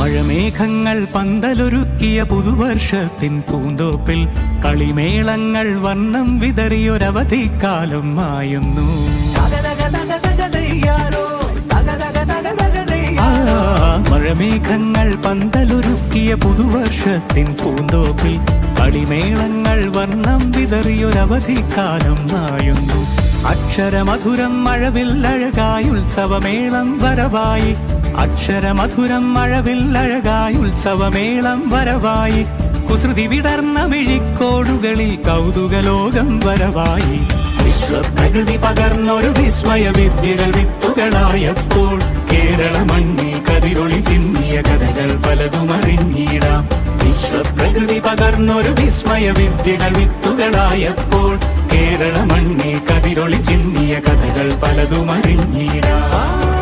മഴമേഘങ്ങൾ പന്തലൊരുക്കിയ പുതുവർഷത്തിൻ പൂന്തോപ്പിൽ കളിമേളങ്ങൾ വർണ്ണം വിതറിയൊരവധിക്കാലം മായുന്നു. മഴമേഘങ്ങൾ പന്തലൊരുക്കിയ പുതുവർഷത്തിൻ പൂന്തോപ്പിൽ കളിമേളങ്ങൾ വർണ്ണം വിതറിയൊരവധിക്കാലം മായുന്നു. അക്ഷരമധുരം മഴവില്ലഴകായി ഉത്സവമേളം വരവായി, അക്ഷരമധുരം മഴവില്ലഴകായി ഉത്സവമേളം വരവായി, കുസൃതി വിടർന്ന മിഴിക്കോടുകളിൽ കൗതുകലോകം വരവായി. വിശ്വപ്രകൃതി പകർന്നൊരു വിസ്മയ വിദ്യകൾ വിത്തുകളായപ്പോൾ കേരള മണ്ണിൽ കതിരൊളി ചിന്നിയ കഥകൾ പലതും അറിഞ്ഞിടാം. വിശ്വപ്രകൃതി പകർന്നൊരു വിസ്മയ വിദ്യകൾ വിത്തുകളായപ്പോൾ കേരള മണ്ണിൽ കതിരൊളി ചിന്നിയ കഥകൾ പലതും അറിഞ്ഞിടാം.